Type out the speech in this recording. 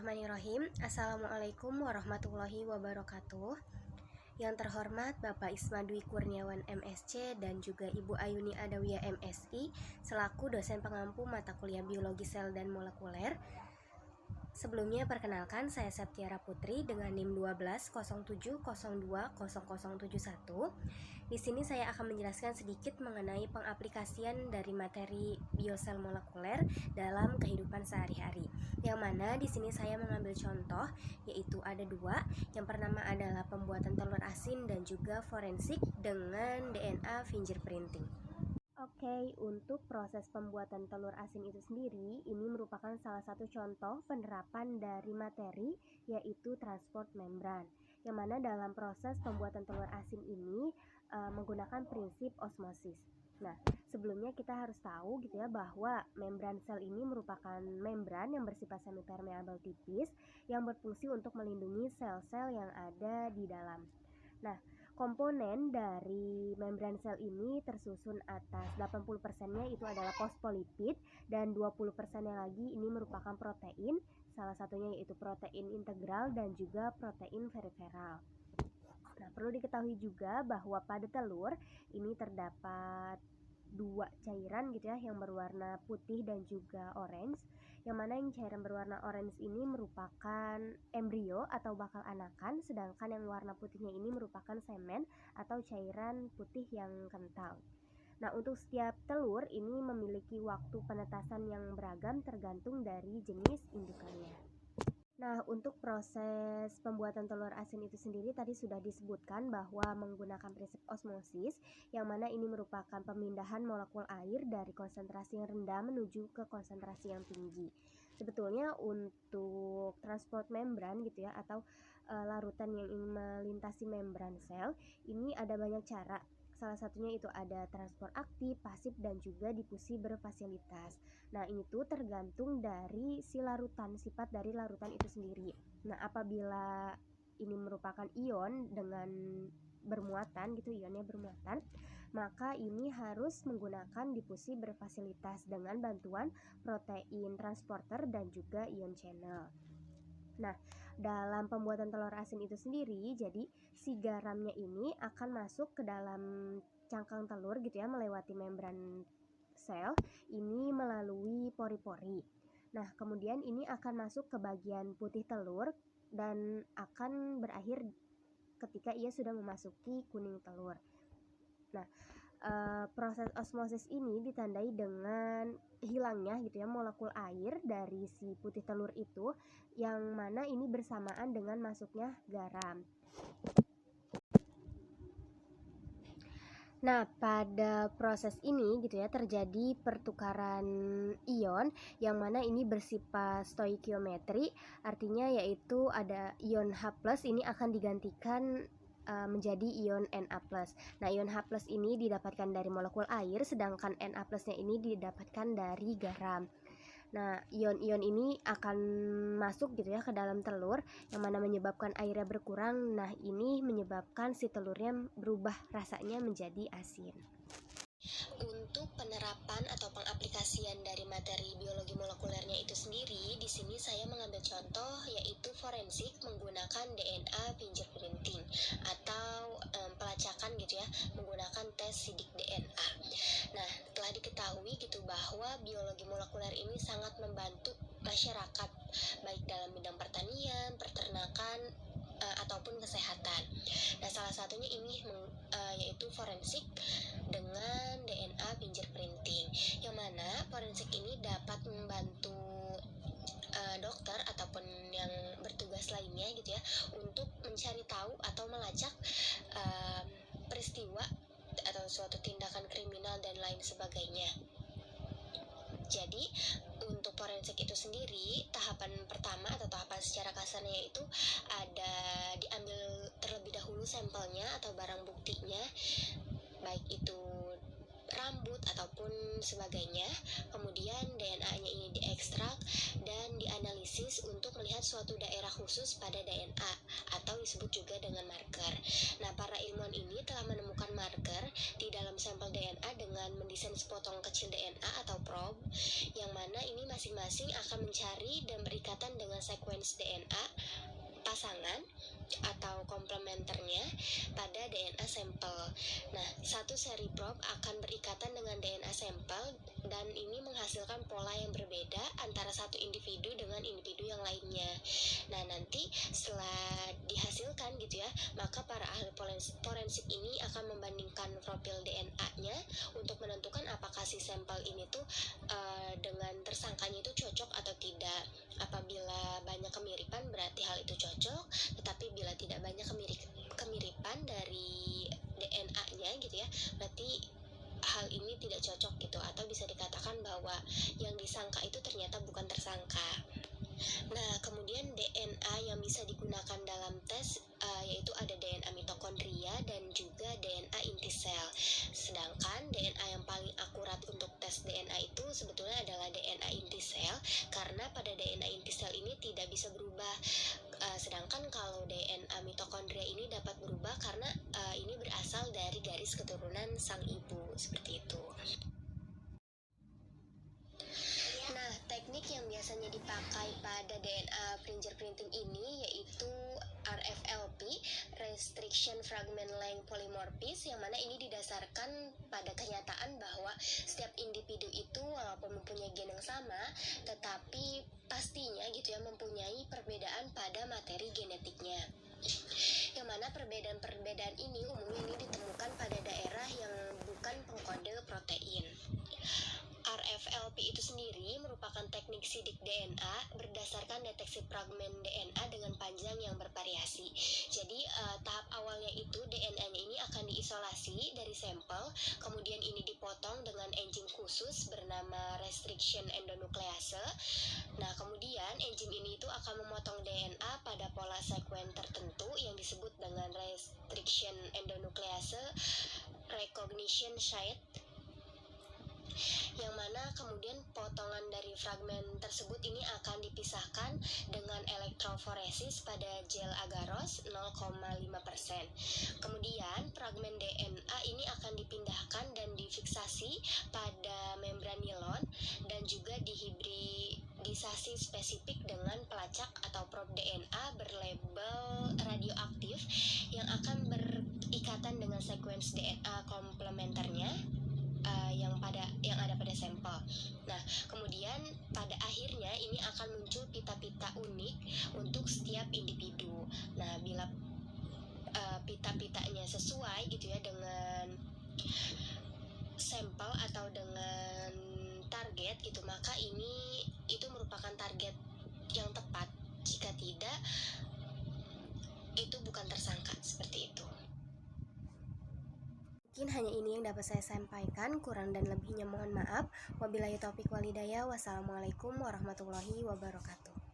Bismillahirrahmanirrahim. Assalamualaikum warahmatullahi wabarakatuh. Yang terhormat Bapak Isma Dwi Kurniawan MSc dan juga Ibu Ayuni Adawiyah MSI selaku dosen pengampu mata kuliah biologi sel dan molekuler. Sebelumnya perkenalkan, saya Septiara Putri dengan NIM 1207020071. Di sini saya akan menjelaskan sedikit mengenai pengaplikasian dari materi biosel molekuler dalam kehidupan sehari-hari. Yang mana di sini saya mengambil contoh, yaitu ada dua. Yang pertama adalah pembuatan telur asin dan juga forensik dengan DNA fingerprinting. Oke, untuk proses pembuatan telur asin itu sendiri, ini merupakan salah satu contoh penerapan dari materi, yaitu transport membran. Yang mana dalam proses pembuatan telur asin ini menggunakan prinsip osmosis. Nah, sebelumnya kita harus tahu gitu ya bahwa membran sel ini merupakan membran yang bersifat semipermeabel tipis yang berfungsi untuk melindungi sel-sel yang ada di dalam. Nah, komponen dari membran sel ini tersusun atas 80%-nya itu adalah fosfolipid dan 20%-nya lagi ini merupakan protein, salah satunya yaitu protein integral dan juga protein periferal. Nah, perlu diketahui juga bahwa pada telur ini terdapat dua cairan gitu ya, yang berwarna putih dan juga orange. Yang mana yang cairan berwarna orange ini merupakan embrio atau bakal anakan, sedangkan yang warna putihnya ini merupakan semen atau cairan putih yang kental. Nah, untuk setiap telur ini memiliki waktu penetasan yang beragam tergantung dari jenis indukannya. Nah, untuk proses pembuatan telur asin itu sendiri tadi sudah disebutkan bahwa menggunakan prinsip osmosis, yang mana ini merupakan pemindahan molekul air dari konsentrasi yang rendah menuju ke konsentrasi yang tinggi. Sebetulnya untuk transport membran gitu ya, atau larutan yang ingin melintasi membran sel, ini ada banyak cara. Salah satunya itu ada transport aktif, pasif, dan juga difusi berfasilitas. Nah, ini tuh tergantung dari si larutan, sifat dari larutan itu sendiri. Nah, apabila ini merupakan ion dengan bermuatan gitu, ionnya bermuatan, maka ini harus menggunakan difusi berfasilitas dengan bantuan protein transporter dan juga ion channel. Nah, dalam pembuatan telur asin itu sendiri, jadi si garamnya ini akan masuk ke dalam cangkang telur gitu ya, melewati membran sel ini melalui pori-pori. Nah, kemudian ini akan masuk ke bagian putih telur dan akan berakhir ketika ia sudah memasuki kuning telur. Nah, proses osmosis ini ditandai dengan hilangnya gitu ya molekul air dari si putih telur itu, yang mana ini bersamaan dengan masuknya garam. Nah, pada proses ini gitu ya terjadi pertukaran ion yang mana ini bersifat stoikiometri, artinya yaitu ada ion H+ ini akan digantikan menjadi ion Na+. Nah, ion H+ ini didapatkan dari molekul air, sedangkan Na+-nya ini didapatkan dari garam. Nah, ion-ion ini akan masuk gitu ya ke dalam telur, yang mana menyebabkan airnya berkurang. Nah, ini menyebabkan si telurnya berubah rasanya menjadi asin. Untuk penerapan atau pengaplikasian dari materi biologi molekulernya itu sendiri, di sini saya mengambil contoh yaitu forensik menggunakan DNA fingerprinting atau pelacakan gitu ya, menggunakan tes sidik DNA. Nah, telah diketahui gitu bahwa biologi molekuler ini sangat membantu masyarakat baik dalam bidang pertanian, peternakan, ataupun kesehatan. Nah, salah satunya ini yaitu forensik dengan DNA fingerprinting, yang mana forensik ini dapat membantu dokter ataupun yang bertugas lainnya gitu ya untuk mencari tahu atau melacak peristiwa atau suatu tindakan kriminal dan lain sebagainya. Jadi untuk forensik itu sendiri, tahapan pertama atau tahapan secara kasarnya yaitu ada diambil terlebih dahulu sampelnya atau barang buktinya, baik itu rambut ataupun sebagainya. Kemudian DNA-nya ini diekstrak dan dianalisis untuk melihat suatu daerah khusus pada DNA atau disebut juga dengan marker. Nah, para ilmuwan ini telah menemukan marker di dalam sampel DNA dengan mendesain sepotong kecil DNA atau probe, yang mana ini masing-masing akan mencari dan berikatan dengan sequence DNA pasangan atau komplementernya pada DNA sampel. Nah, satu seri probe akan berikatan dengan DNA sampel dan ini menghasilkan pola yang berbeda antara satu individu dengan individu yang lainnya. Nah, nanti setelah dihasilkan gitu ya, maka para ahli forensik ini akan membandingkan profil DNA-nya untuk menentukan apakah si sampel ini tuh dengan tersangkanya itu cocok atau tidak. Apabila banyak kemiripan berarti hal itu cocok, tetapi bila tidak banyak kemiripan dari DNA-nya gitu ya, berarti hal ini tidak cocok gitu, atau bisa dikatakan bahwa yang disangka itu ternyata bukan tersangka. Nah, kemudian DNA yang bisa digunakan dalam tes yaitu ada DNA mitokondria dan juga DNA inti sel. Sedangkan DNA yang paling akurat untuk tes DNA itu sebetulnya adalah DNA inti sel, karena pada DNA inti sel ini tidak bisa berubah. Sedangkan kalau DNA mitokondria ini dapat berubah karena ini berasal dari garis keturunan sang ibu, seperti itu. Nah, teknik yang biasanya dipakai pada DNA fingerprinting ini yaitu RFLP, Restriction Fragment Length Polymorphism, yang mana ini didasarkan pada kenyataan bahwa setiap individu itu walaupun mempunyai gen yang sama, tetapi pastinya gitu ya mempunyai perbedaan pada materi genetiknya. Yang mana perbedaan-perbedaan ini umumnya ini ditemukan pada daerah yang bukan pengkode protein. RFLP itu sendiri merupakan teknik sidik DNA berdasarkan deteksi fragmen DNA dengan panjang yang bervariasi. Jadi tahap awalnya itu DNA-nya ini akan diisolasi dari sampel, kemudian ini dipotong dengan enzim khusus bernama restriction endonuklease. Nah, kemudian enzim ini itu akan memotong DNA pada pola sekuen tertentu yang disebut dengan restriction endonuklease recognition site, yang mana kemudian potongan dari fragmen tersebut ini akan dipisahkan dengan elektroforesis pada gel agaros 0,5%. Kemudian fragmen DNA ini akan dipindahkan dan difiksasi pada membran nilon dan juga dihibridisasi spesifik dengan pelacak atau probe DNA berlabel radioaktif yang akan berikatan dengan sequence DNA komplementernya yang ada pada sampel. Nah, kemudian pada akhirnya ini akan muncul pita-pita unik untuk setiap individu. Nah, bila pita-pitanya sesuai gitu ya dengan sampel atau dengan target gitu, maka itu merupakan target yang tepat. Jika tidak, itu bukan tersangka, seperti itu. Mungkin hanya ini yang dapat saya sampaikan, kurang dan lebihnya mohon maaf. Wabillahi taufiq walhidayah. Wassalamualaikum warahmatullahi wabarakatuh.